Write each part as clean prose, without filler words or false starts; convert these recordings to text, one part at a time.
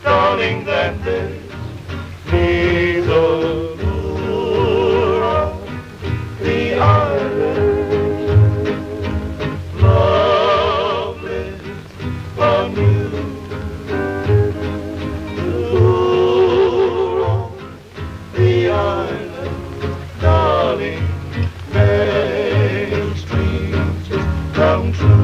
stunning than this. Neither lure of the island, lovely, anew. Lure of the island, darling, make dreams come true.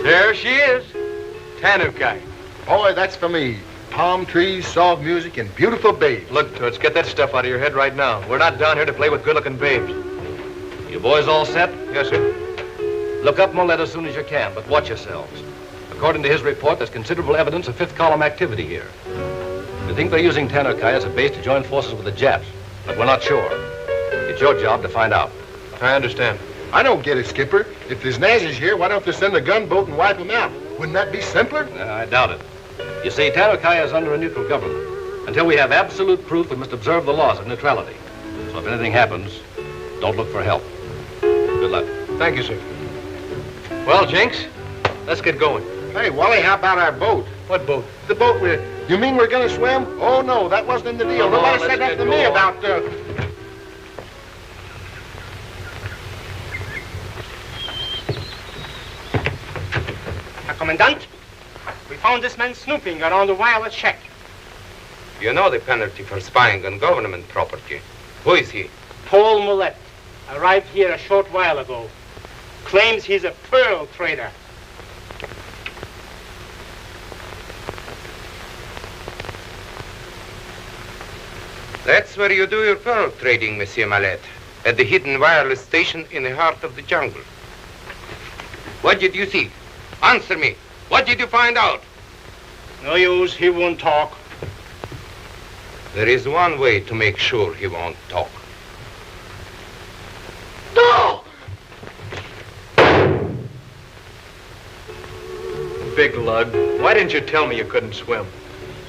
There she is, Tanukai. Boy, that's for me. Palm trees, soft music, and beautiful babes. Look, Toots, get that stuff out of your head right now. We're not down here to play with good-looking babes. You boys all set? Yes, sir. Look up Mollett as soon as you can, but watch yourselves. According to his report, there's considerable evidence of fifth-column activity here. We think they're using Tanukai as a base to join forces with the Japs, but we're not sure. It's your job to find out. I understand. I don't get it, Skipper. If there's Nazis here, why don't they send a gunboat and wipe them out? Wouldn't that be simpler? I doubt it. You see, Tanakaya is under a neutral government. Until we have absolute proof, we must observe the laws of neutrality. So if anything happens, don't look for help. Good luck. Thank you, sir. Well, Jinx, let's get going. Hey, Wally, how about our boat? What boat? The boat you mean we're gonna swim? Oh, no, that wasn't in the deal. Come on, Nobody let's said that get to me going. about, Commandant, we found this man snooping around the wireless shack. You know the penalty for spying on government property. Who is he? Paul Millette arrived here a short while ago. Claims he's a pearl trader. That's where you do your pearl trading, Monsieur Mallet. At the hidden wireless station in the heart of the jungle. What did you see? Answer me. What did you find out? No use, he won't talk. There is one way to make sure he won't talk. No! Big lug. Why didn't you tell me you couldn't swim?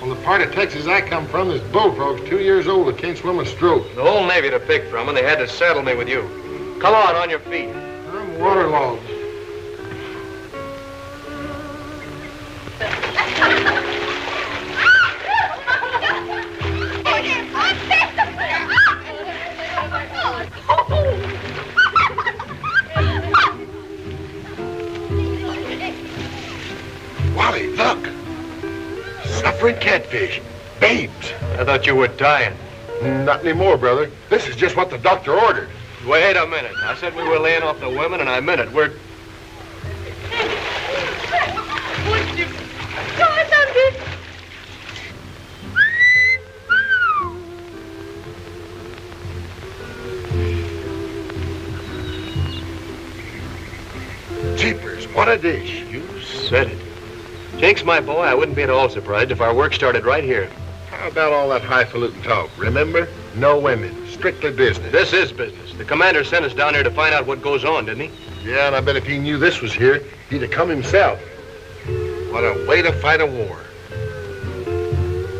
On the part of Texas I come from, there's bullfrogs 2 years old that can't swim a stroke. The whole Navy to pick from, and they had to saddle me with you. Come on your feet. I'm waterlogged. Wally, look. Suffering catfish. Babes. I thought you were dying. Not anymore, brother. This is just what the doctor ordered. Wait a minute. I said we were laying off the women, and I meant it. We're... Jeepers, what a dish. You said it. Jinx, my boy, I wouldn't be at all surprised if our work started right here. How about all that highfalutin talk? Remember? No women. Strictly business. This is business. The commander sent us down here to find out what goes on, didn't he? Yeah, and I bet if he knew this was here, he'd have come himself. What a way to fight a war.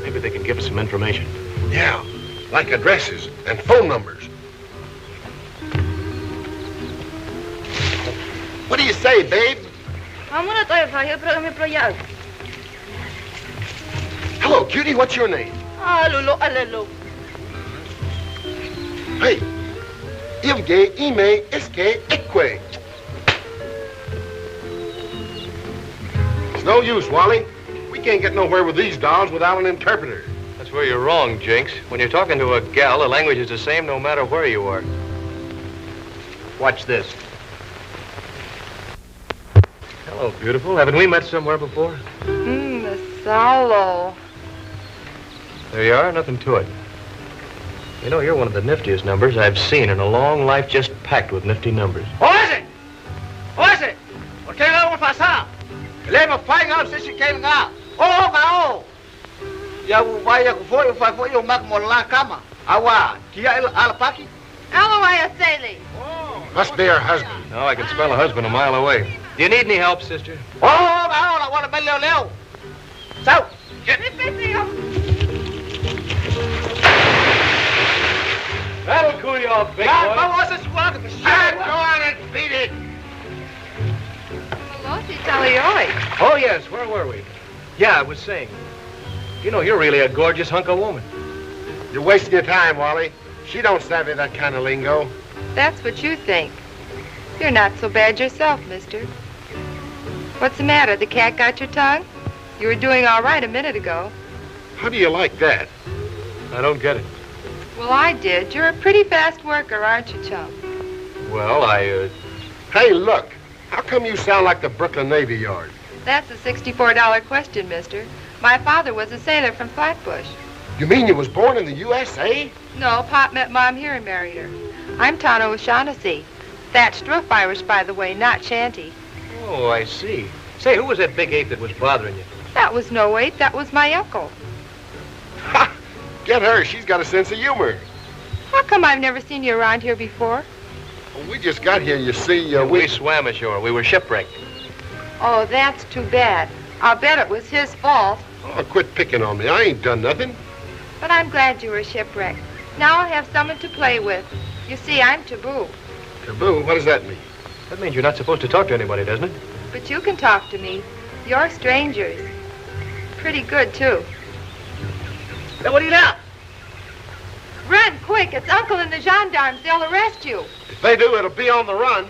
Maybe they can give us some information. Yeah, like addresses and phone numbers. What do you say, babe? Hello, cutie. What's your name? Hey, Ivge ime eske ekwe. It's no use, Wally. We can't get nowhere with these dolls without an interpreter. That's where you're wrong, Jinx. When you're talking to a gal, the language is the same no matter where you are. Watch this. Hello, beautiful. Haven't we met somewhere before? Salo. There you are. Nothing to it. You know, you're one of the niftiest numbers I've seen in a long life, just packed with nifty numbers. Oise! Oise! What can I want to Let me find out since you came out. Oh, ya vaya foi eu mak mola kama. Awa, kia alapaki. Must be her husband. No, I can smell a husband a mile away. Do you need any help, sister? Oh, I want to be leo. So, get That'll cool you off, big Go boy. on and beat it. Oh, yes. Where were we? Yeah, I was saying. You know, you're really a gorgeous hunk of woman. You're wasting your time, Wally. She don't savvy that kind of lingo. That's what you think. You're not so bad yourself, mister. What's the matter? The cat got your tongue? You were doing all right a minute ago. How do you like that? I don't get it. Well, I did. You're a pretty fast worker, aren't you, chum? Well, Hey, look. How come you sound like the Brooklyn Navy Yard? That's a $64 question, mister. My father was a sailor from Flatbush. You mean you was born in the USA? No, Pop met Mom here and married her. I'm Tano O'Shaughnessy. Thatched roof Irish, by the way, not shanty. Oh, I see. Say, who was that big ape that was bothering you? That was no ape. That was my uncle. Ha! Get her. She's got a sense of humor. How come I've never seen you around here before? Well, we just got here, you see. We swam ashore. We were shipwrecked. Oh, that's too bad. I'll bet it was his fault. Oh, quit picking on me. I ain't done nothing. But I'm glad you were shipwrecked. Now I'll have someone to play with. You see, I'm taboo. Taboo? What does that mean? That means you're not supposed to talk to anybody, doesn't it? But you can talk to me. You're strangers. Pretty good, too. Hey, what are you now? Run, quick. It's Uncle and the gendarmes. They'll arrest you. If they do, it'll be on the run.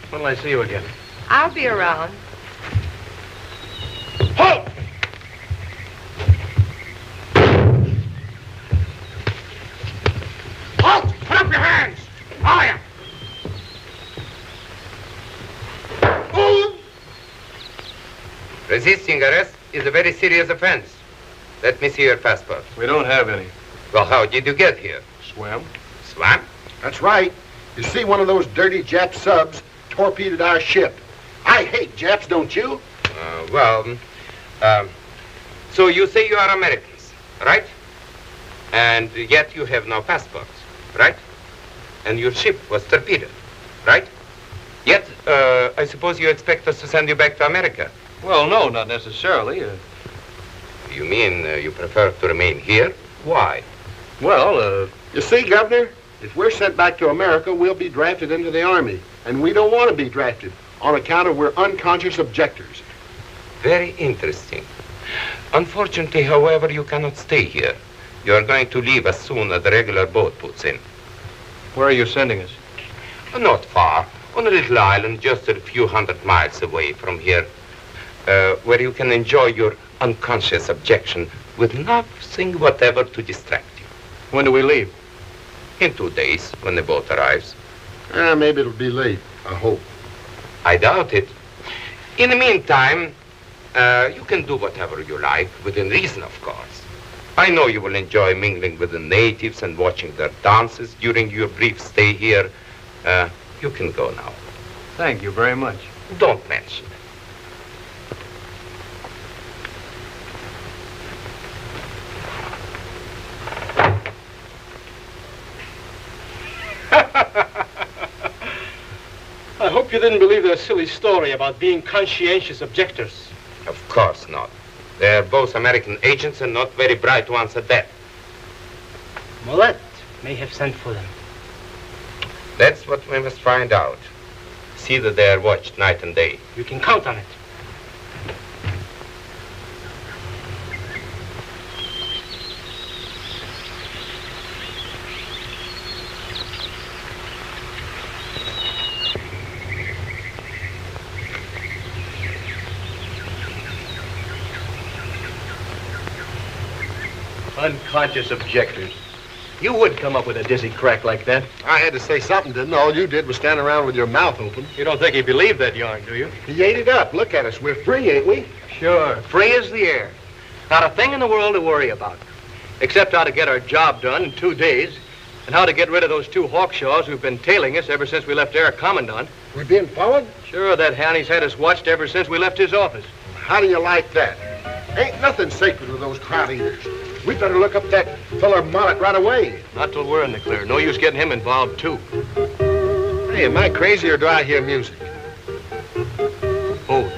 When'll I see you again? I'll be around. Halt! Halt! Put up your hands! Are you? Resisting arrest is a very serious offense. Let me see your passport. We don't have any. Well, how did you get here? Swim. Swam? That's right. You see, one of those dirty Jap subs torpedoed our ship. I hate Japs, don't you? So you say you are Americans, right? And yet you have no passports, right? And your ship was torpedoed, right? Yet, I suppose you expect us to send you back to America. Well, no, not necessarily. You mean you prefer to remain here? Why? You see, Governor, if we're sent back to America, we'll be drafted into the Army. And we don't want to be drafted on account of we're unconscious objectors. Very interesting. Unfortunately, however, you cannot stay here. You are going to leave as soon as the regular boat puts in. Where are you sending us? Not far, on a little island just a few hundred miles away from here, where you can enjoy your unconscious objection with nothing whatever to distract you. When do we leave? In 2 days, when the boat arrives. Maybe it'll be late, I hope. I doubt it. In the meantime, you can do whatever you like, within reason, of course. I know you will enjoy mingling with the natives and watching their dances during your brief stay here. You can go now. Thank you very much. Don't mention it. I hope you didn't believe their silly story about being conscientious objectors. Of course not. They're both American agents and not very bright ones at that. Mollett may have sent for them. That's what we must find out. See that they are watched night and day. You can count on it. Unconscious objectors. You would come up with a dizzy crack like that. I had to say something, didn't I? All you did was stand around with your mouth open. You don't think he believed that yarn, do you? He ate it up. Look at us. We're free, ain't we? Sure. Free as the air. Not a thing in the world to worry about. Except how to get our job done in 2 days and how to get rid of those 2 Hawkshaws who've been tailing us ever since we left Air Commandant. We're being followed? Sure, that Hanny's had us watched ever since we left his office. How do you like that? Ain't nothing sacred with those crowd eaters. We better look up that feller Mollett right away. Not till we're in the clear. No use getting him involved, too. Hey, am I crazy or do I hear music? Oh.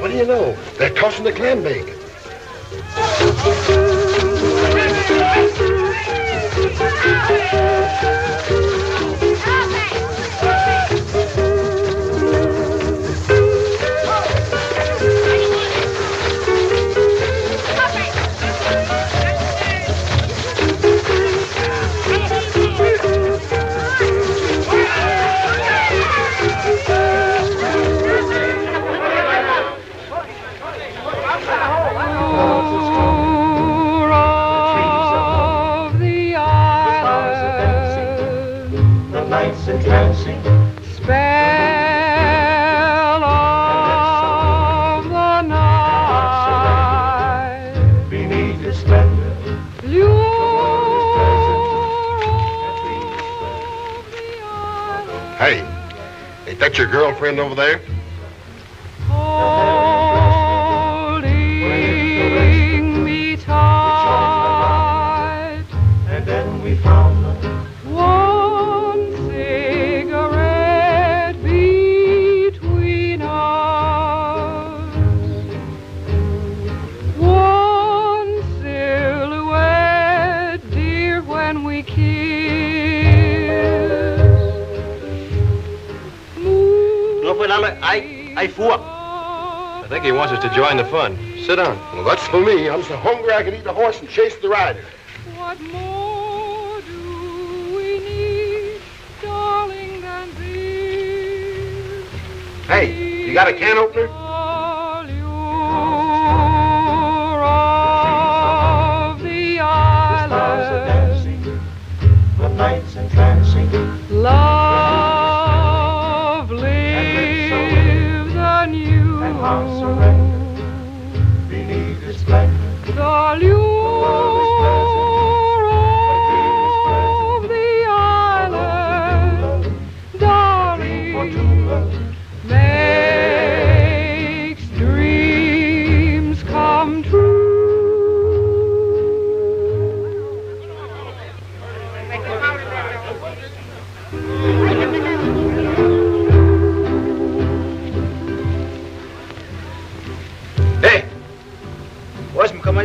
What do you know? They're tossing the clam bake. Of the island. That your girlfriend over there? Holding me tight. And then we found her. One cigarette between us. One silhouette, dear, when we kiss. I fought. I think he wants us to join the fun. Sit down. Well, that's for me. I'm so hungry I can eat the horse and chase the rider. What more do we need, darling, than this? Hey, you got a can opener? Allure of the Stars are island. dancing, the nights entrancing. Love lives anew. And how surrender beneath its blanket. The lure of the island, darling, makes dreams come true. Hey, what's my come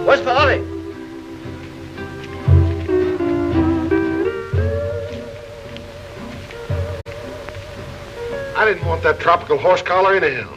What's for Ollie? I didn't want that tropical horse collar anyhow.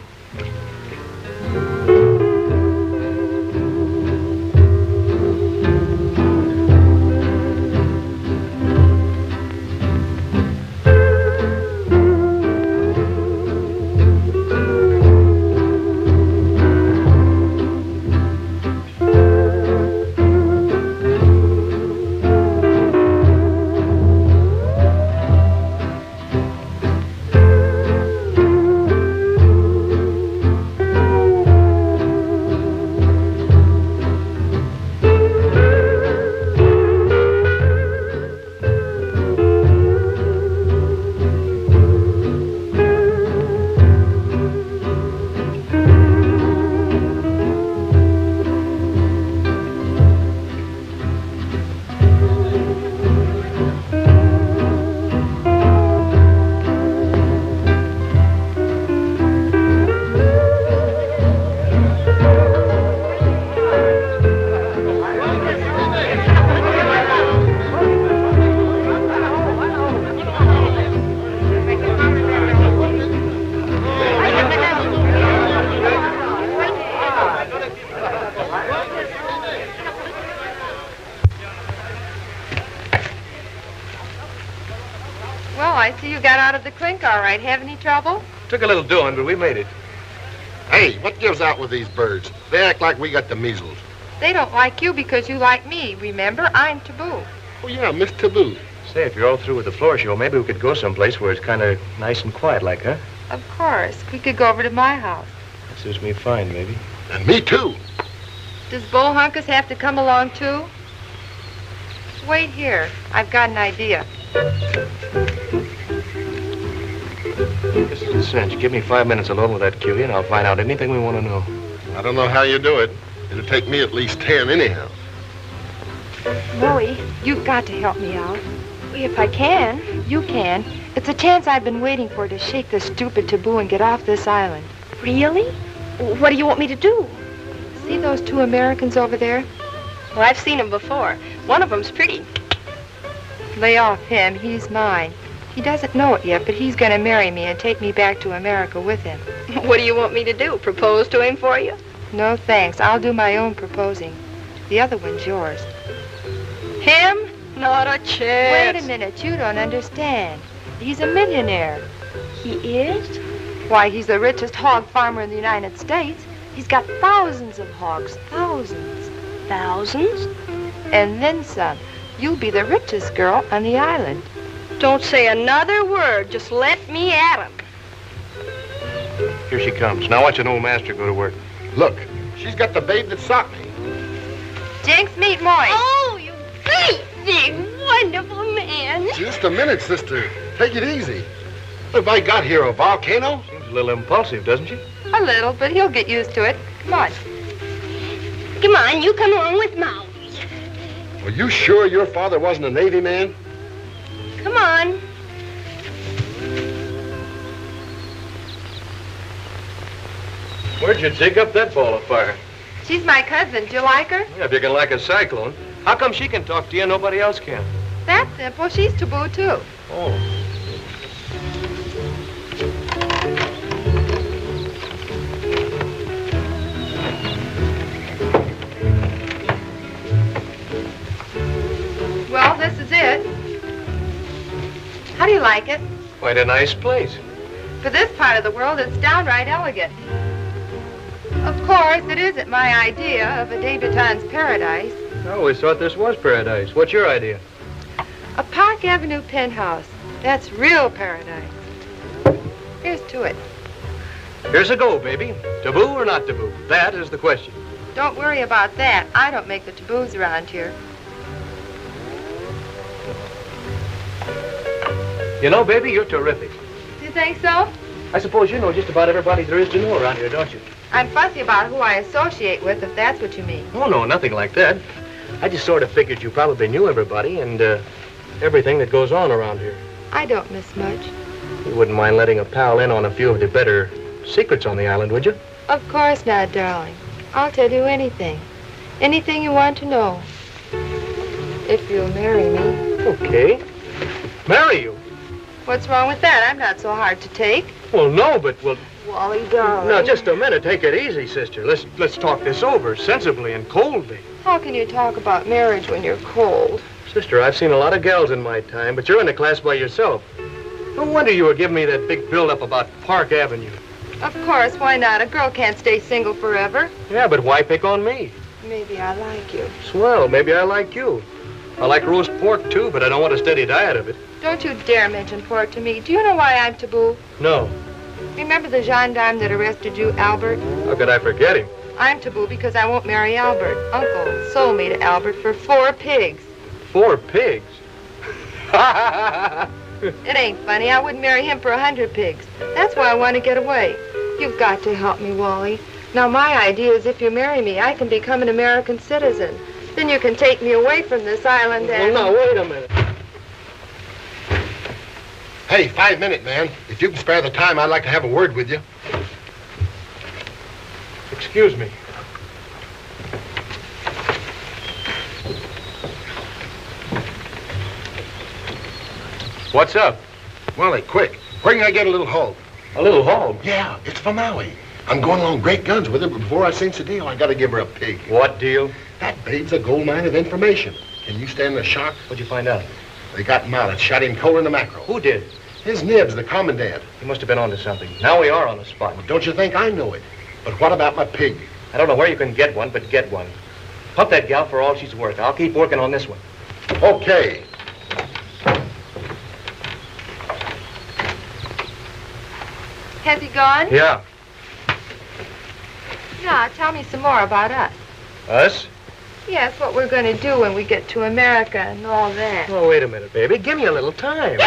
Well, I see you got out of the clink all right. Have any trouble? Took a little doing, but we made it. Hey, what gives out with these birds? They act like we got the measles. They don't like you because you like me. Remember, I'm taboo. Oh, yeah, Miss Taboo. Say, if you're all through with the floor show, maybe we could go someplace where it's kind of nice and quiet like, huh? Of course. We could go over to my house. That suits me fine, baby. And me, too. Does Bull Hunkus have to come along, too? Wait here. I've got an idea. This is a cinch. Give me 5 minutes alone with that cutie, and I'll find out anything we want to know. I don't know how you do it. It'll take me at least 10 anyhow. Louie, you've got to help me out. If I can. You can. It's a chance I've been waiting for to shake this stupid taboo and get off this island. Really? What do you want me to do? See those two Americans over there? Well, I've seen them before. One of them's pretty. Lay off him. He's mine. He doesn't know it yet, but he's going to marry me and take me back to America with him. What do you want me to do? Propose to him for you? No, thanks. I'll do my own proposing. The other one's yours. Him? Not a chance. Wait a minute. You don't understand. He's a millionaire. He is? Why, he's the richest hog farmer in the United States. He's got thousands of hogs. Thousands. Thousands? And then some. You'll be the richest girl on the island. Don't say another word. Just let me at him. Here she comes. Now watch an old master go to work. Look, she's got the babe that socked me. Jinx, meet Moy. Oh, you great big, wonderful man. Just a minute, sister. Take it easy. What have I got here, a volcano? Seems a little impulsive, doesn't she? A little, but he'll get used to it. Come on. Come on, you come along with Mom. Are you sure your father wasn't a Navy man? Come on. Where'd you dig up that ball of fire? She's my cousin. Do you like her? Yeah, if you can like a cyclone. How come she can talk to you and nobody else can? That's simple. She's taboo, too. Oh. Well, this is it. How do you like it? Quite a nice place. For this part of the world, it's downright elegant. Of course, it isn't my idea of a debutante's paradise. I always thought this was paradise. What's your idea? A Park Avenue penthouse. That's real paradise. Here's to it. Here's a go, baby. Taboo or not taboo? That is the question. Don't worry about that. I don't make the taboos around here. You know, baby, you're terrific. Do you think so? I suppose you know just about everybody there is to know around here, don't you? I'm fussy about who I associate with, if that's what you mean. Oh, no, nothing like that. I just sort of figured you probably knew everybody and everything that goes on around here. I don't miss much. You wouldn't mind letting a pal in on a few of the better secrets on the island, would you? Of course not, darling. I'll tell you anything. Anything you want to know. If you'll marry me. Okay. Marry you? What's wrong with that? I'm not so hard to take. Well, no, but well... Wally, darling. Now, just a minute. Take it easy, sister. Let's talk this over sensibly and coldly. How can you talk about marriage when you're cold? Sister, I've seen a lot of gals in my time, but you're in the class by yourself. No wonder you were giving me that big build-up about Park Avenue. Of course, why not? A girl can't stay single forever. Yeah, but why pick on me? Maybe I like you. Swell, maybe I like you. I like roast pork, too, but I don't want a steady diet of it. Don't you dare mention pork to me. Do you know why I'm taboo? No. Remember the gendarme that arrested you, Albert? How could I forget him? I'm taboo because I won't marry Albert. Uncle sold me to Albert for 4 pigs. 4 pigs? It ain't funny. I wouldn't marry him for 100 pigs. That's why I want to get away. You've got to help me, Wally. Now, my idea is if you marry me, I can become an American citizen. Then you can take me away from this island and... Well, now, wait a minute. Hey, 5 minutes, man. If you can spare the time, I'd like to have a word with you. Excuse me. What's up? Wally, quick. Where can I get a little hog? A little hog? Yeah, it's for Maui. I'm going along great guns with her, but before I cinch the deal, I gotta give her a pig. What deal? That babe's a gold mine of information. Can you stand the shock? What'd you find out? They got Mallet, shot him cold in the mackerel. Who did? His nibs, the commandant. He must have been onto something. Now we are on the spot. Don't you think I know it? But what about my pig? I don't know where you can get one, but get one. Pump that gal for all she's worth. I'll keep working on this one. Okay. Has he gone? Yeah. Now, tell me some more about us. Us? Yes, what we're going to do when we get to America and all that. Oh, wait a minute, baby. Give me a little time.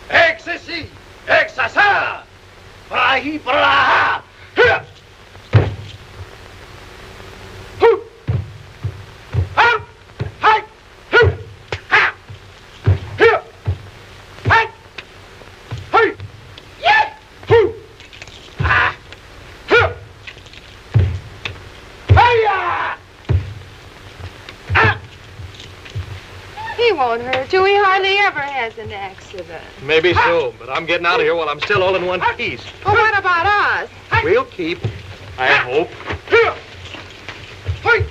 Ecstasy! Exasa! Brahi braha! Here! Hoo! Up! Hi! Hoo! Ha! Here! Hi! Hey! Yeah! Hoo! Ah! Here! Hiya! Ah! He won't hurt you. He hardly ever has an accident. Maybe so, but I'm getting out of here while I'm still all in one piece. Well, what about us? We'll keep, I hope. Here! Hey!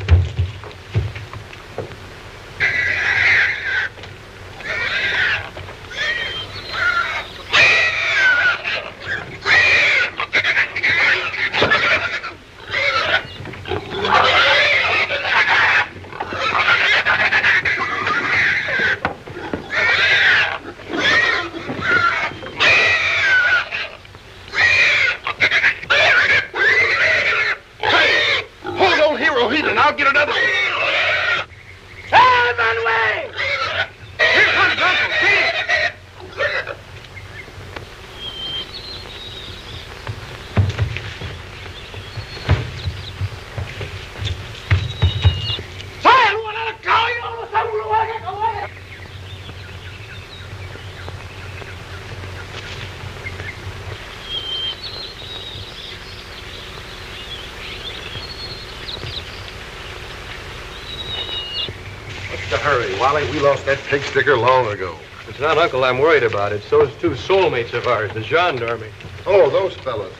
hurry, Wally. We lost that pig sticker long ago. It's not Uncle I'm worried about. It's those two soulmates of ours, the gendarme. Oh, those fellas.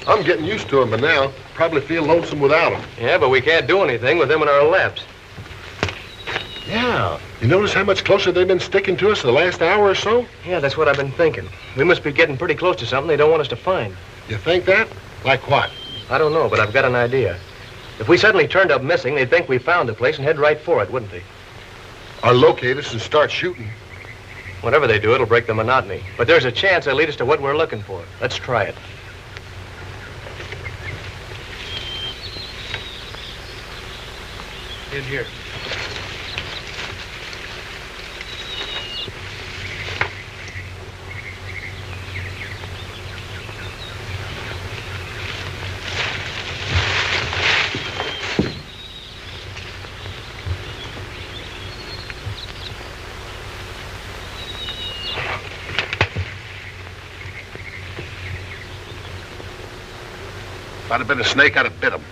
I'm getting used to them, but now probably feel lonesome without them. Yeah, but we can't do anything with them in our laps. Yeah. You notice how much closer they've been sticking to us the last hour or so? Yeah, that's what I've been thinking. We must be getting pretty close to something they don't want us to find. You think that? Like what? I don't know, but I've got an idea. If we suddenly turned up missing, they'd think we found the place and head right for it, wouldn't they? Or locate us and start shooting. Whatever they do, it'll break the monotony. But there's a chance they'll lead us to what we're looking for. Let's try it. In here. If I'd have been a snake, I'd have bit him.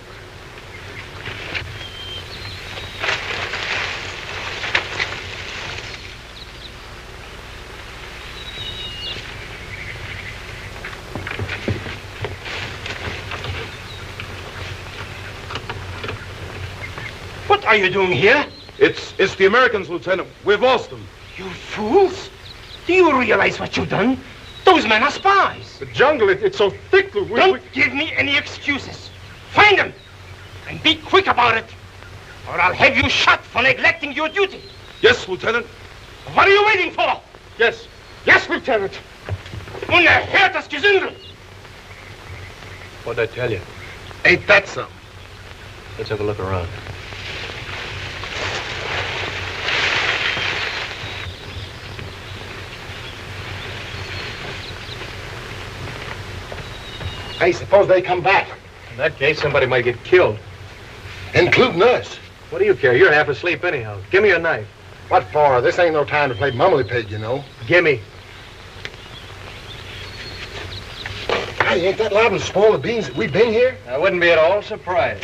What are you doing here? It's the Americans, Lieutenant. We've lost them. You fools! Do you realize what you've done? Those men are spies. The jungle, it's so thick. Don't give me any excuses. Find them, and be quick about it, or I'll have you shot for neglecting your duty. Yes, Lieutenant. What are you waiting for? Yes. Yes, Lieutenant. Unerhörtes Gesindel. What'd I tell you? Ain't that something? Let's have a look around. Hey, suppose they come back. In that case, somebody might get killed. Including us. What do you care? You're half asleep anyhow. Give me a knife. What for? This ain't no time to play mummly pig, you know. Gimme. Hey, ain't that liable to spoil the beans that we've been here? I wouldn't be at all surprised.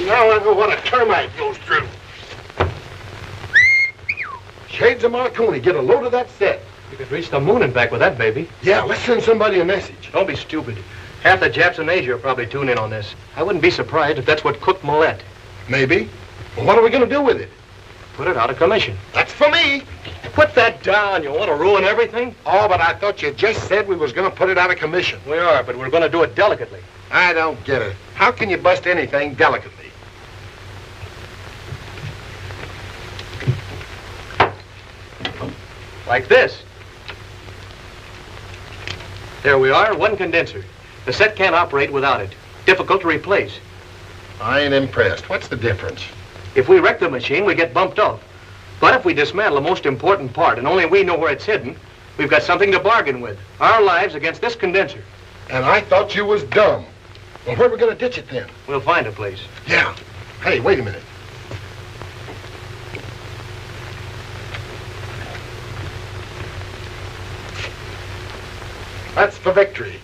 Now I know what a termite goes through. Shades of Marconi, get a load of that set. You could reach the moon and back with that, baby. Yeah, let's send somebody a message. Don't be stupid. Half the Japs in Asia will probably tune in on this. I wouldn't be surprised if that's what cooked Millette. Maybe. Well, what are we going to do with it? Put it out of commission. That's for me. Put that down. You want to ruin everything? Oh, but I thought you just said we was going to put it out of commission. We are, but we're going to do it delicately. I don't get it. How can you bust anything delicately? Like this. There we are, one condenser. The set can't operate without it. Difficult to replace. I ain't impressed. What's the difference? If we wreck the machine, we get bumped off. But if we dismantle the most important part, and only we know where it's hidden, we've got something to bargain with. Our lives against this condenser. And I thought you was dumb. Well, where are we going to ditch it then? We'll find a place. Yeah. Hey, wait a minute. That's for victory.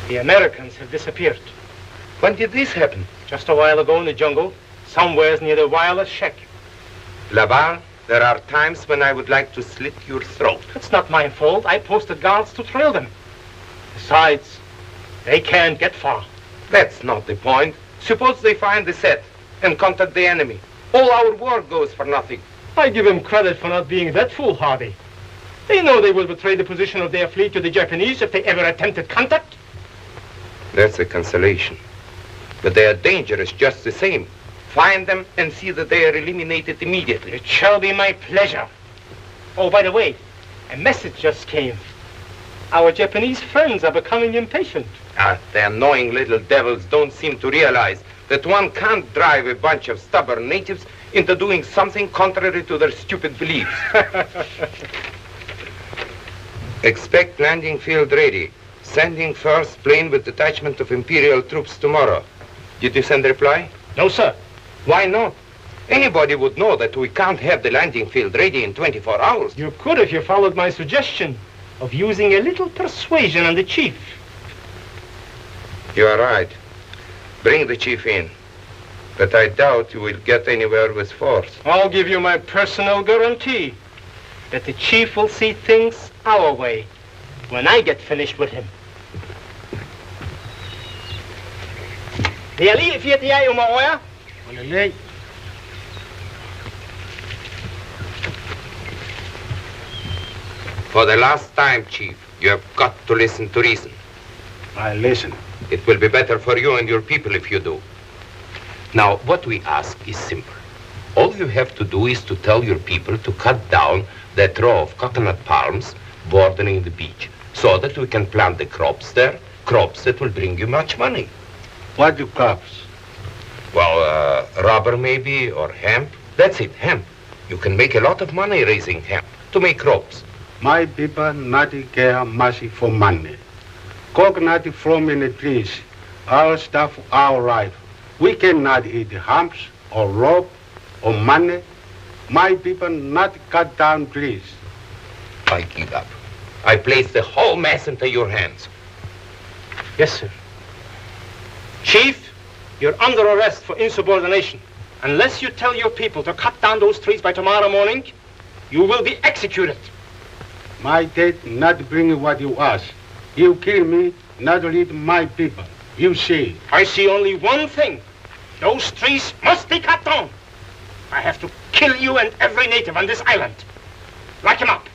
The Americans have disappeared. When did this happen? Just a while ago in the jungle, somewhere near the wireless shack. Laval, there are times when I would like to slit your throat. It's not my fault. I posted guards to trail them. Besides, they can't get far. That's not the point. Suppose they find the set and contact the enemy. All our work goes for nothing. I give them credit for not being that foolhardy. They know they will betray the position of their fleet to the Japanese if they ever attempted contact. That's a consolation. But they are dangerous just the same. Find them and see that they are eliminated immediately. It shall be my pleasure. Oh, by the way, a message just came. Our Japanese friends are becoming impatient. The annoying little devils don't seem to realize that one can't drive a bunch of stubborn natives into doing something contrary to their stupid beliefs. Expect landing field ready. Sending first plane with detachment of Imperial troops tomorrow. Did you send a reply? No, sir. Why not? Anybody would know that we can't have the landing field ready in 24 hours. You could if you followed my suggestion of using a little persuasion on the chief. You are right. Bring the chief in. But I doubt you will get anywhere with force. I'll give you my personal guarantee that the chief will see things our way when I get finished with him. For the last time, Chief, you have got to listen to reason. I listen. It will be better for you and your people if you do. Now, what we ask is simple. All you have to do is to tell your people to cut down that row of coconut palms bordering the beach so that we can plant the crops there, crops that will bring you much money. What do crops? Well, rubber maybe, or hemp. That's it, hemp. You can make a lot of money raising hemp to make crops. My people not care much for money. Coconut from in the trees, our stuff, our right. We cannot eat humps or rope or money. My people not cut down trees. I give up. I place the whole mess into your hands. Yes, sir. Chief, you're under arrest for insubordination. Unless you tell your people to cut down those trees by tomorrow morning, you will be executed. My dad not bring what you ask. You kill me, not lead my people. You see. I see only one thing. Those trees must be cut down. I have to kill you and every native on this island. Lock him up.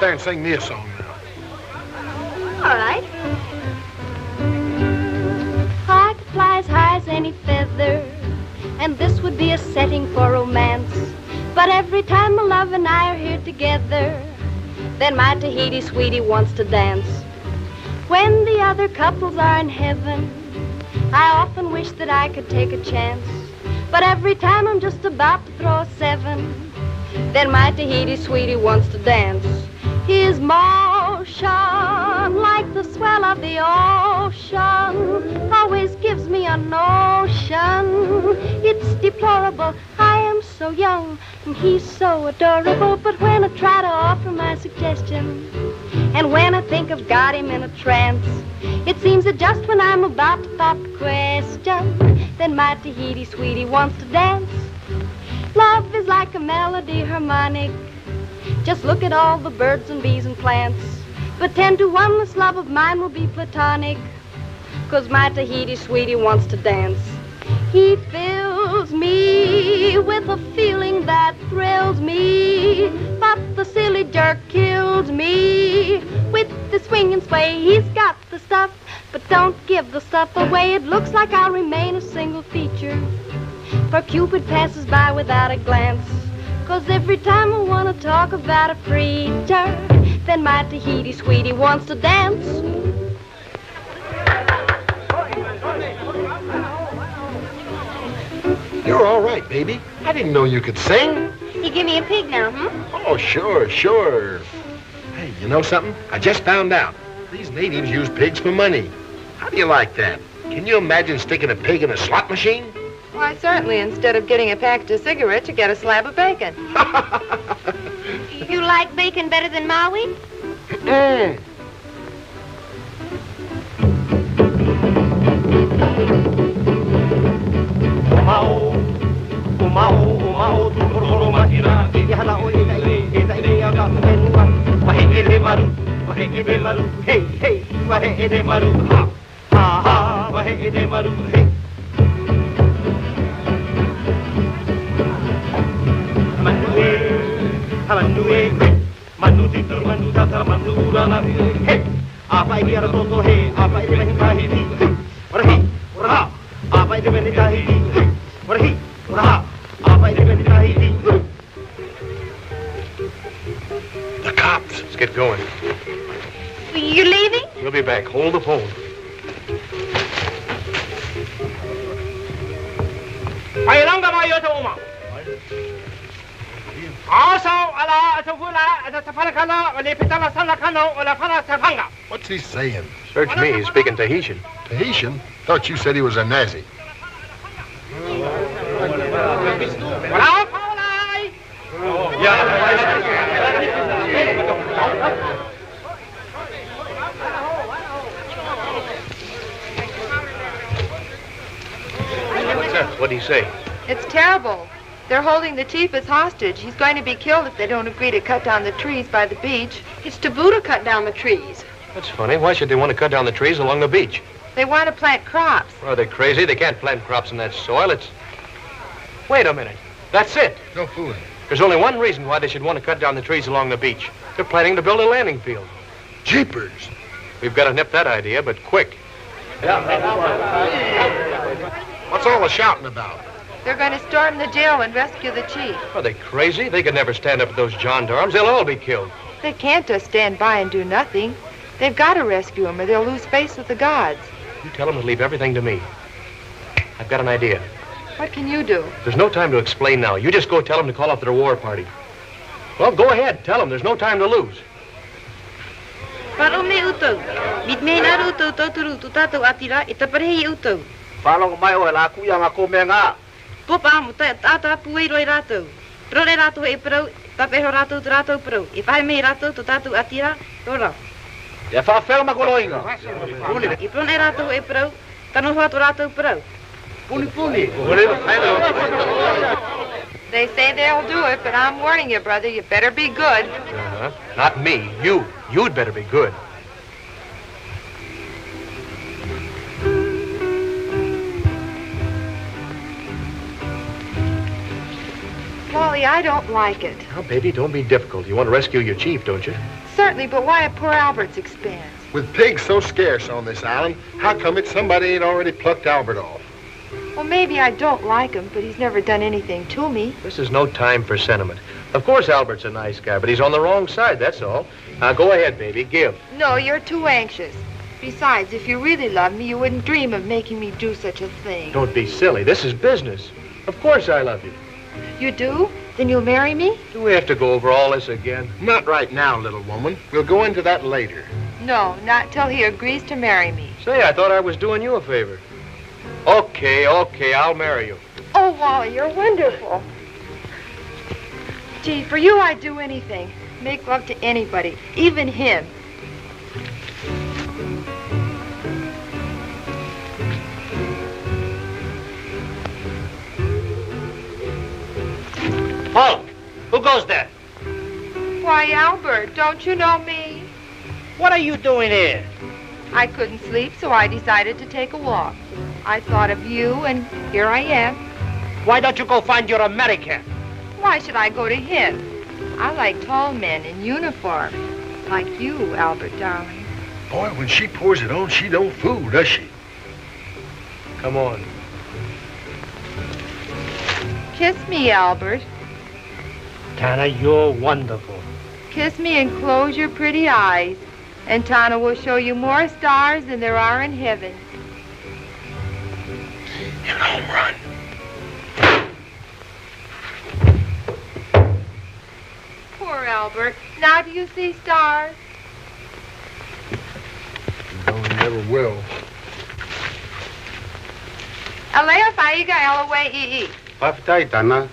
And sing me a song now. All right. I could fly as high as any feather, and this would be a setting for romance. But every time my love and I are here together, then my Tahiti sweetie wants to dance. When the other couples are in heaven, I often wish that I could take a chance. But every time I'm just about to throw a 7, then my Tahiti sweetie wants to dance. His motion, like the swell of the ocean, always gives me a notion. It's deplorable, I am so young, and he's so adorable. But when I try to offer my suggestion, and when I think I've got him in a trance, it seems that just when I'm about to pop the question, then my Tahiti sweetie wants to dance. Love is like a melody harmonic. Just look at all the birds and bees and plants. But 10 to 1, this love of mine will be platonic, 'cause my Tahiti sweetie wants to dance. He fills me with a feeling that thrills me, but the silly jerk kills me. With the swing and sway, he's got the stuff, But don't give the stuff away, it looks like I'll remain a single feature. For Cupid passes by without a glance. 'Cause every time I wanna talk about a preacher, then my Tahiti sweetie wants to dance. You're all right, baby. I didn't know you could sing. You give me a pig now, Oh, sure. Hey, you know something? I just found out. These natives use pigs for money. How do you like that? Can you imagine sticking a pig in a slot machine? Why, certainly, instead of getting a package of cigarettes, you get a slab of bacon. You like bacon better than Maui? The cops. Let's get going. You leaving? We'll be back. Hold the phone. What's he saying? Search me. He's speaking Tahitian. Tahitian? Thought you said he was a Nazi. What'd he say? It's terrible. They're holding the chief as hostage. He's going to be killed if they don't agree to cut down the trees by the beach. It's taboo to cut down the trees. That's funny. Why should they want to cut down the trees along the beach? They want to plant crops. Are they crazy? They can't plant crops in that soil. Wait a minute. That's it. No fooling. There's only one reason why they should want to cut down the trees along the beach. They're planning to build a landing field. Jeepers. We've got to nip that idea, but quick. What's all the shouting about? They're going to storm the jail and rescue the chief. Are they crazy? They could never stand up to those gendarmes. They'll all be killed. They can't just stand by and do nothing. They've got to rescue him or they'll lose face with the gods. You tell them to leave everything to me. I've got an idea. What can you do? There's no time to explain now. You just go tell them to call off their war party. Well, go ahead. Tell them. There's no time to lose. Palong mai o la kuya nga ko menga. Popa mo tata puai roi rato. Pro le rato e pro, tape ho rato trato pro. E pai me rato to tatu atira, ora. Ya fa fel ma koloinga. E pro le rato e pro, tano ho rato pro. Puli. They say they'll do it, but I'm warning you, brother, you better be good. Uh-huh. Not me. You. You'd better be good. Wally, I don't like it. Now, baby, don't be difficult. You want to rescue your chief, don't you? Certainly, but why at poor Albert's expense? With pigs so scarce on this island, how come it somebody ain't already plucked Albert off? Well, maybe I don't like him, but he's never done anything to me. This is no time for sentiment. Of course, Albert's a nice guy, but he's on the wrong side, that's all. Now, go ahead, baby. Give. No, you're too anxious. Besides, if you really loved me, you wouldn't dream of making me do such a thing. Don't be silly. This is business. Of course I love you. You do? Then you'll marry me? Do we have to go over all this again? Not right now, little woman. We'll go into that later. No, not till he agrees to marry me. Say, I thought I was doing you a favor. Okay, I'll marry you. Oh, Wally, you're wonderful. Gee, for you I'd do anything. Make love to anybody, even him. Paul, who goes there? Why, Albert, don't you know me? What are you doing here? I couldn't sleep, so I decided to take a walk. I thought of you, and here I am. Why don't you go find your American? Why should I go to him? I like tall men in uniform, like you, Albert, darling. Boy, when she pours it on, she don't fool, does she? Come on. Kiss me, Albert. Tana, you're wonderful. Kiss me and close your pretty eyes. And Tana will show you more stars than there are in heaven. Hit a home run. Poor Albert. Now do you see stars? No, he never will. Alea faiga elaway ii. Paftay, Tana.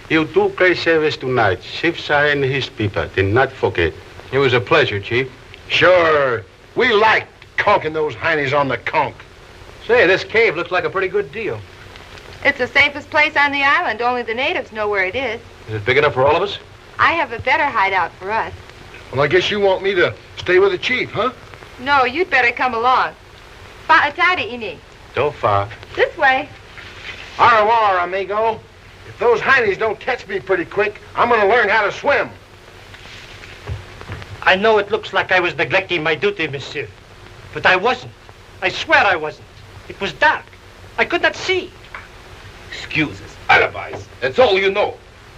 You do great service tonight. Chief Sai and his people did not forget. It was a pleasure, Chief. Sure. We like conking those heinies on the conch. Say, this cave looks like a pretty good deal. It's the safest place on the island. Only the natives know where it is. Is it big enough for all of us? I have a better hideout for us. Well, I guess you want me to stay with the chief, huh? No, you'd better come along. Fa'atari ini. Don't far. This way. Au revoir, amigo. If those heinies don't catch me pretty quick, I'm gonna learn how to swim. I know it looks like I was neglecting my duty, monsieur. But I wasn't. I swear I wasn't. It was dark. I could not see. Excuses, alibis. That's all you know.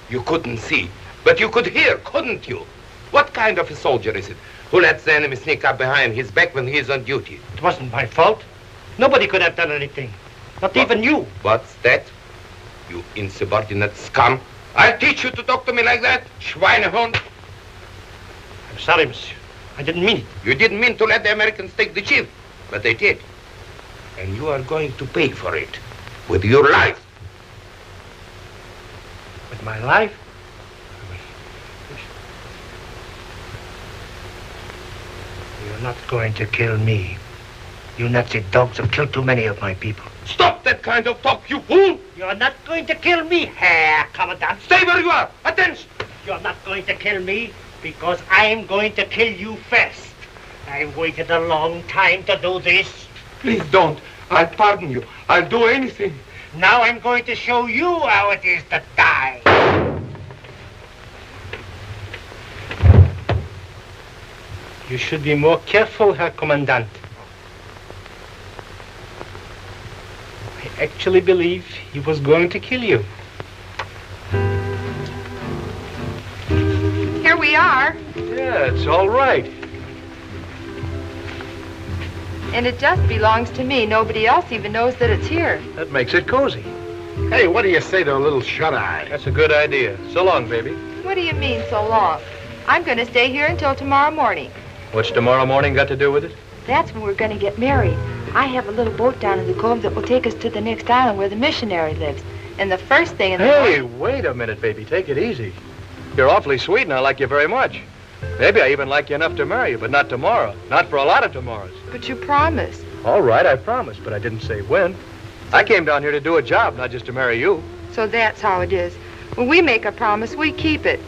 You couldn't see, but you could hear, couldn't you? What kind of a soldier is it who lets the enemy sneak up behind his back when he's on duty? It wasn't my fault. Nobody could have done anything. Not even you. What's that? You insubordinate scum. I'll teach you to talk to me like that, Schweinehund. I'm sorry, monsieur. I didn't mean it. You didn't mean to let the Americans take the chief, but they did. And you are going to pay for it with your life. With my life? You're not going to kill me. You Nazi dogs have killed too many of my people. Stop that kind of talk, you fool! You're not going to kill me, Herr Commandant. Stay where you are! Attention! You're not going to kill me because I'm going to kill you first. I've waited a long time to do this. Please don't. I'll pardon you. I'll do anything. Now I'm going to show you how it is to die. You should be more careful, Herr Commandant. I actually believe he was going to kill you. Here we are. Yeah, it's all right. And it just belongs to me. Nobody else even knows that it's here. That makes it cozy. Hey, what do you say to a little shut-eye? That's a good idea. So long, baby. What do you mean, so long? I'm going to stay here until tomorrow morning. What's tomorrow morning got to do with it? That's when we're going to get married. I have a little boat down in the cove that will take us to the next island where the missionary lives. And the first thing in the Hey, morning... wait a minute, baby. Take it easy. You're awfully sweet, and I like you very much. Maybe I even like you enough to marry you, but not tomorrow. Not for a lot of tomorrows. But you promised. All right, I promise, but I didn't say when. I came down here to do a job, not just to marry you. So that's how it is. When we make a promise, we keep it.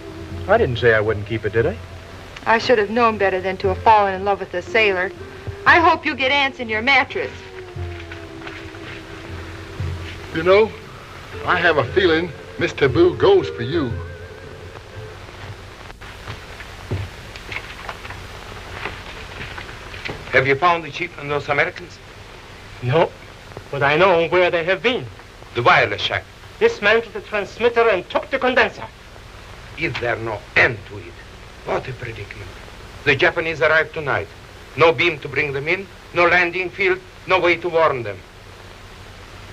I didn't say I wouldn't keep it, did I? I should have known better than to have fallen in love with a sailor. I hope you get ants in your mattress. You know, I have a feeling Miss Taboo goes for you. Have you found the chief and those Americans? No, but I know where they have been. The wireless shack. Dismantled the transmitter and took the condenser. Is there no end to it? What a predicament. The Japanese arrived tonight. No beam to bring them in, no landing field, no way to warn them.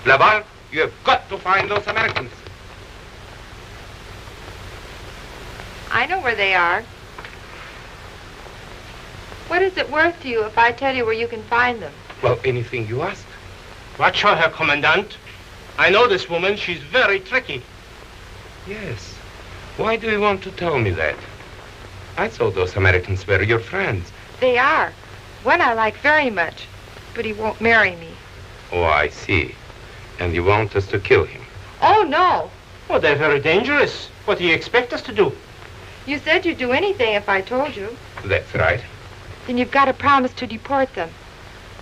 Laval, you have got to find those Americans. I know where they are. What is it worth to you if I tell you where you can find them? Well, anything you ask. Watch her, Herr Commandant. I know this woman. She's very tricky. Yes. Why do you want to tell me that? I thought those Americans were your friends. They are. One I like very much, but he won't marry me. Oh, I see. And you want us to kill him? Oh, no. Oh, they're very dangerous. What do you expect us to do? You said you'd do anything if I told you. That's right. Then you've got to promise to deport them.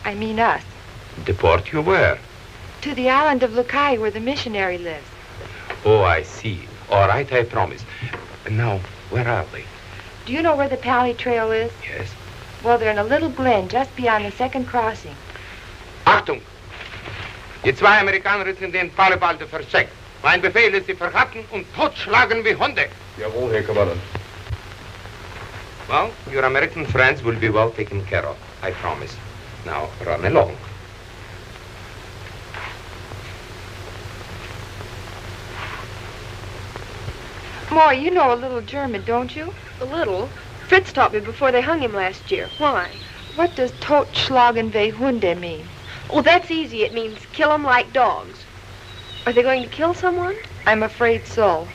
I mean us. Deport you where? To the island of Lokai where the missionary lives. Oh, I see. All right, I promise. And now, where are they? Do you know where the Pally Trail is? Yes. Well, they're in a little glen just beyond the second crossing. Achtung! Die zwei Amerikaner sind den Fallebalde versteckt. Mein Befehl ist, sie verhaften und totschlagen wie Hunde. Jawohl, Herr Kommandant. Well, your American friends will be well taken care of, I promise. Now, run along. Moy, you know a little German, don't you? A little. Fritz taught me before they hung him last year. Why? What does totschlagen wie Hunde mean? Oh, that's easy. It means kill 'em like dogs. Are they going to kill someone? I'm afraid so.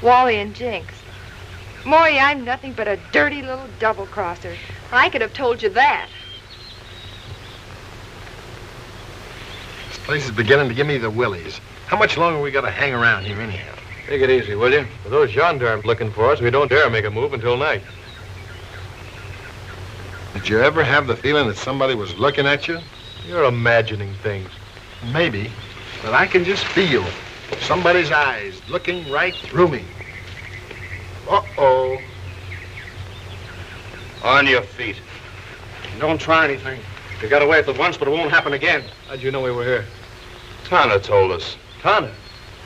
Wally and Jinx. Moy, I'm nothing but a dirty little double-crosser. I could have told you that. This place is beginning to give me the willies. How much longer we got to hang around here anyhow? Take it easy, will you? With those gendarmes looking for us, we don't dare make a move until night. Did you ever have the feeling that somebody was looking at you? You're imagining things. Maybe, but I can just feel somebody's eyes looking right through me. Uh-oh. On your feet. Don't try anything. You got away with it once, but it won't happen again. How'd you know we were here? Tana told us. Tana.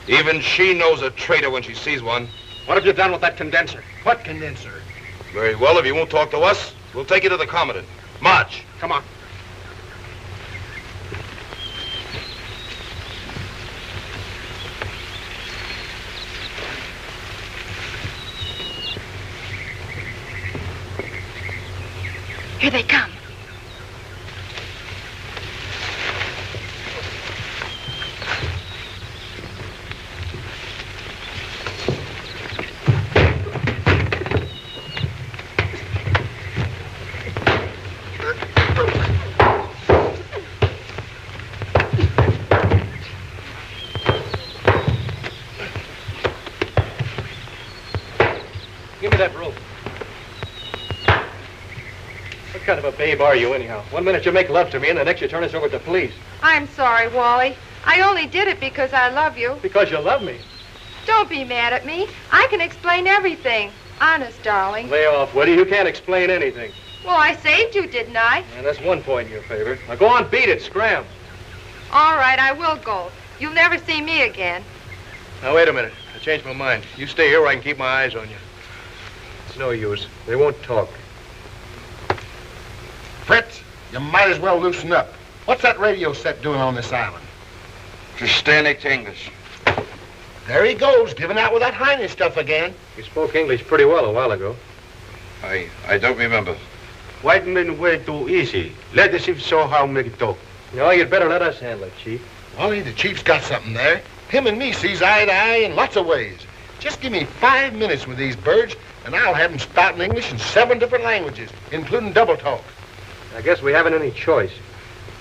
Even she knows a traitor when she sees one. What have you done with that condenser? What condenser? Very well, if you won't talk to us, we'll take you to the Commandant. March. Come on. Here they come. Give me that rope. What kind of a babe are you, anyhow? One minute you make love to me, and the next you turn us over to the police. I'm sorry, Wally. I only did it because I love you. Because you love me. Don't be mad at me. I can explain everything. Honest, darling. Lay off, Woody. You can't explain anything. Well, I saved you, didn't I? And that's one point in your favor. Now go on, beat it. Scram. All right, I will go. You'll never see me again. Now, wait a minute. I changed my mind. You stay here where I can keep my eyes on you. It's no use. They won't talk. Fritz, you might as well loosen up. What's that radio set doing on this island? Verständigt English. There he goes, giving out with that Heine stuff again. You spoke English pretty well a while ago. I don't remember. White men way too easy. Let the chief show how make talk. No, you'd better let us handle it, Chief. Wally, the chief's got something there. Him and me sees eye to eye in lots of ways. Just give me 5 minutes with these birds, and I'll have them spouting English in 7 different languages, including double talk. I guess we haven't any choice.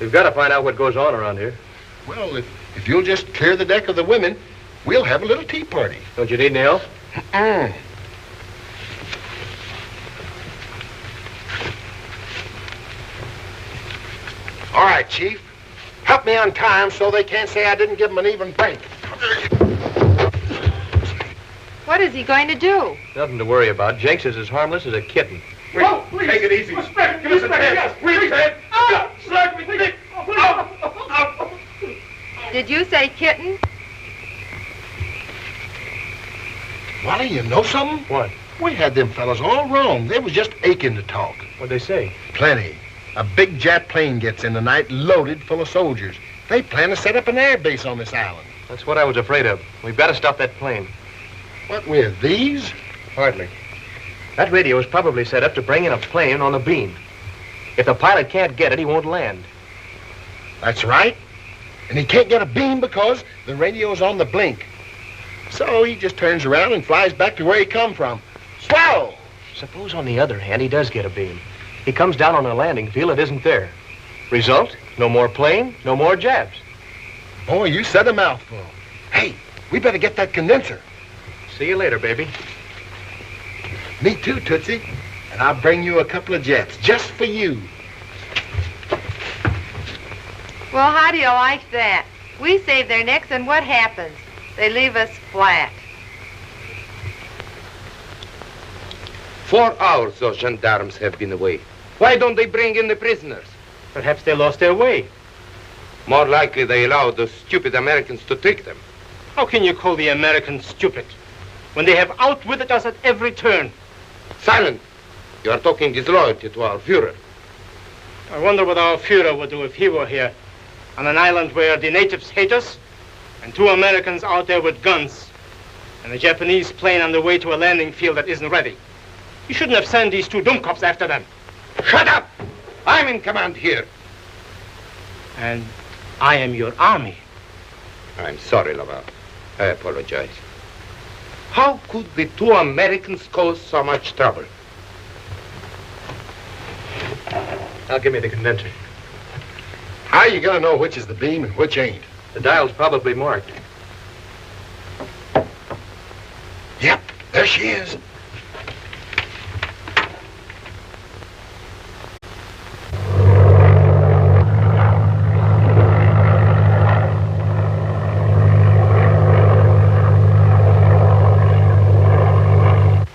We've got to find out what goes on around here. Well, if you'll just clear the deck of the women, we'll have a little tea party. Don't you need any help? All right, Chief. Help me untie them so they can't say I didn't give them an even break. What is he going to do? Nothing to worry about. Jenks is as harmless as a kitten. Whoa, please. Take it easy. Respect. Give us a chance. Please. Slug me, Dick. Did you say kitten? Wally, you know something? What? We had them fellas all wrong. They was just aching to talk. What'd they say? Plenty. A big Jap plane gets in tonight loaded full of soldiers. They plan to set up an air base on this island. That's what I was afraid of. We've got to stop that plane. What with, these? Hardly. That radio is probably set up to bring in a plane on a beam. If the pilot can't get it, he won't land. That's right. And he can't get a beam because the radio's on the blink. So he just turns around and flies back to where he come from. Swell! Suppose, on the other hand, he does get a beam. He comes down on a landing field that isn't there. Result, no more plane, no more Japs. Boy, you said a mouthful. Hey, we better get that condenser. See you later, baby. Me too, Tootsie. And I'll bring you a couple of jets just for you. Well, how do you like that? We save their necks, and what happens? They leave us flat. 4 hours those gendarmes have been away. Why don't they bring in the prisoners? Perhaps they lost their way. More likely they allowed those stupid Americans to take them. How can you call the Americans stupid when they have outwitted us at every turn? Silent! You are talking disloyalty to our Führer. I wonder what our Führer would do if he were here, on an island where the natives hate us, and 2 Americans out there with guns, and a Japanese plane on the way to a landing field that isn't ready. You shouldn't have sent these 2 dummkopf after them. Shut up! I'm in command here. And I am your army. I'm sorry, Laval. I apologize. How could the 2 Americans cause so much trouble? Now give me the condenser. How are you gonna know which is the beam and which ain't? The dial's probably marked. Yep, there she is.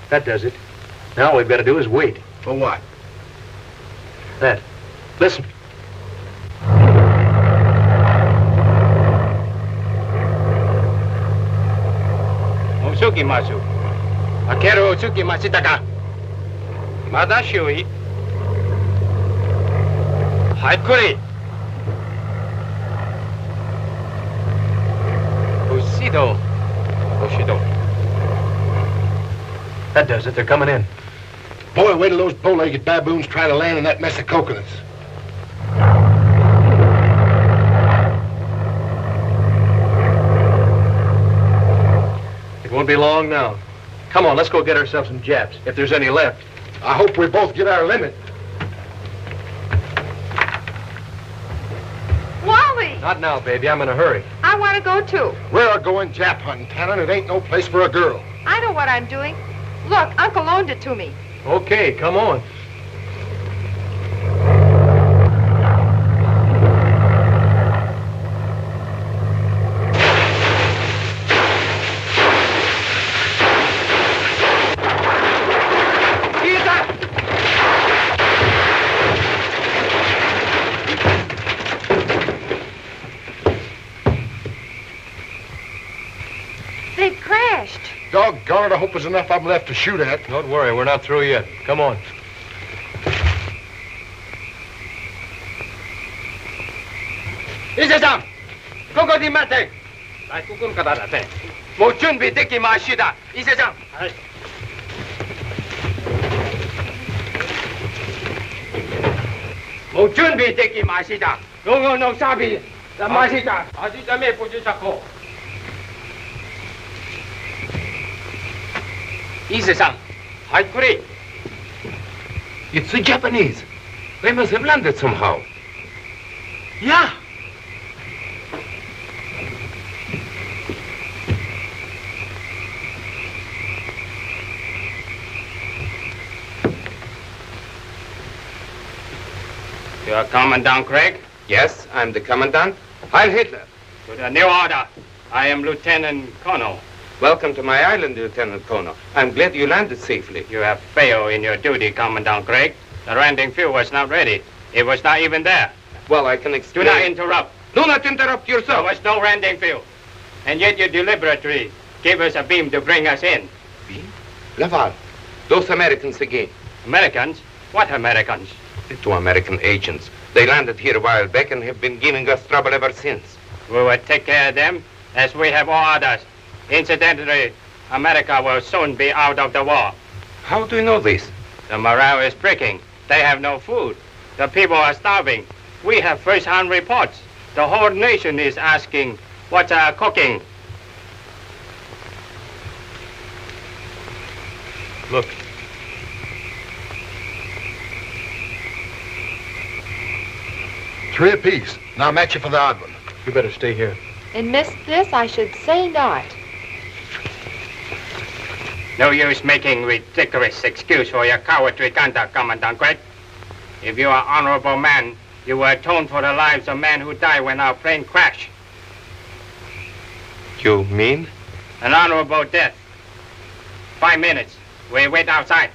That does it. Now all we've got to do is wait. For what? That. Listen. Otsuki masu. Akeru otsuki masitaka. Mada shui. Haikuri. Bushido. Bushido. That does it. They're coming in. Boy, wait till those bow-legged baboons try to land in that mess of coconuts. It won't be long now. Come on, let's go get ourselves some Japs, if there's any left. I hope we both get our limit. Wally! Not now, baby. I'm in a hurry. I want to go too. We're going Jap hunting, Tannen. It ain't no place for a girl. I know what I'm doing. Look, Uncle loaned it to me. Okay, come on. They've crashed. Doggone it, I hope there's enough of them left to shoot at. Don't worry, we're not through yet. Come on. Ise-san! Koko di mate! Ai kukun kadara te. Mo junbi deki mashida. Ise-san! Hai. Mo junbi deki mashida. Gongo no sabi. La mashida. Ashida me puju sako. Ise-san! Haikuri! It's the Japanese. They must have landed somehow. Yeah! You are Commandant Craig? Yes, I'm the commandant. Heil Hitler. To the new order. I am Lieutenant Colonel. Welcome to my island, Lieutenant Colonel. I'm glad you landed safely. You have failed in your duty, Commandant Craig. The landing field was not ready. It was not even there. Well, I can Do explain. not interrupt. Do not interrupt There yourself. was no landing field. And yet you deliberately gave us a beam to bring us in. Laval, those Americans again. Americans? What Americans? The 2 American agents. They landed here a while back and have been giving us trouble ever since. We will take care of them as we have all others. Incidentally, America will soon be out of the war. How do you know this? The morale is breaking. They have no food. The people are starving. We have first-hand reports. The whole nation is asking what's cooking. Look. Three apiece. Now match you for the odd one. You better stay here. And miss this, I should say not. No use making ridiculous excuse for your cowardly conduct, Commandant Craig. If you are an honorable man, you will atone for the lives of men who died when our plane crashed. You mean? An honorable death. 5 minutes. We wait outside.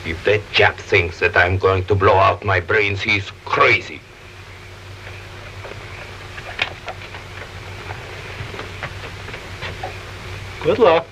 If that Jap thinks that I'm going to blow out my brains, he's crazy. Good luck.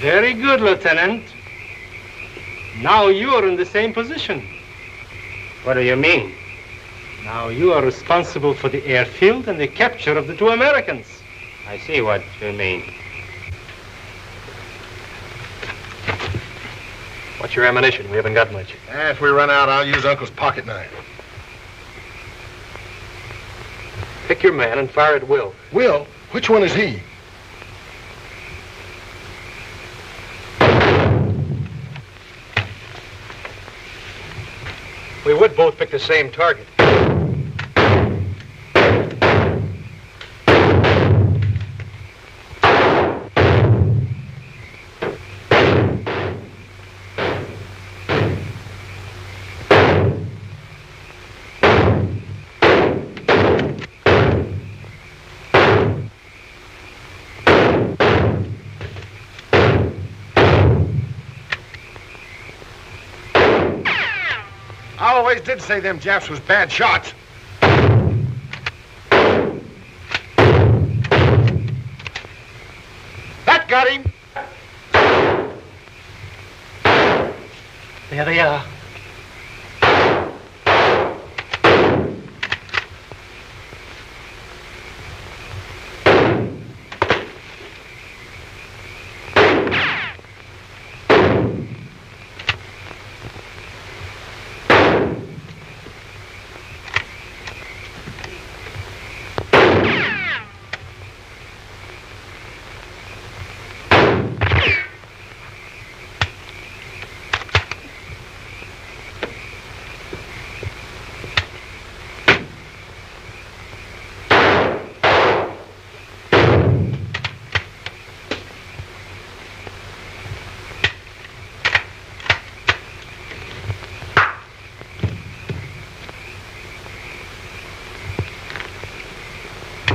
Very good, Lieutenant. Now you are in the same position. What do you mean? Now you are responsible for the airfield and the capture of the 2 Americans. I see what you mean. What's your ammunition? We haven't got much. If we run out, I'll use Uncle's pocket knife. Pick your man and fire at will. Will? Which one is he? We would both pick the same target. I always did say them Japs was bad shots. That got him. There they are.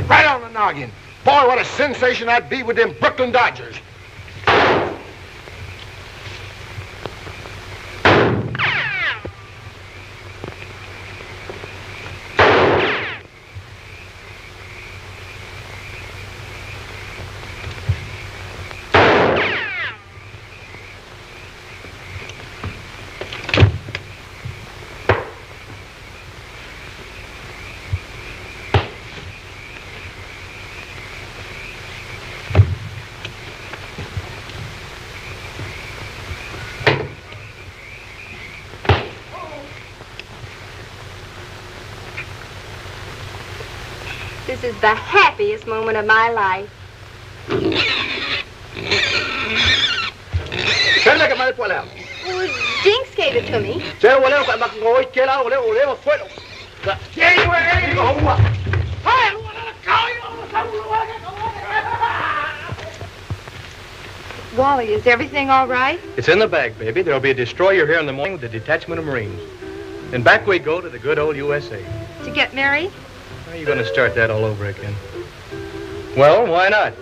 Right on the noggin. Boy, what a sensation I'd be with them Brooklyn Dodgers. This is the happiest moment of my life. Well, Jinx gave it to me. Wally, is everything all right? It's in the bag, baby. There'll be a destroyer here in the morning with a detachment of Marines. Then back we go to the good old USA. To get married? How are you going to start that all over again? Well, why not?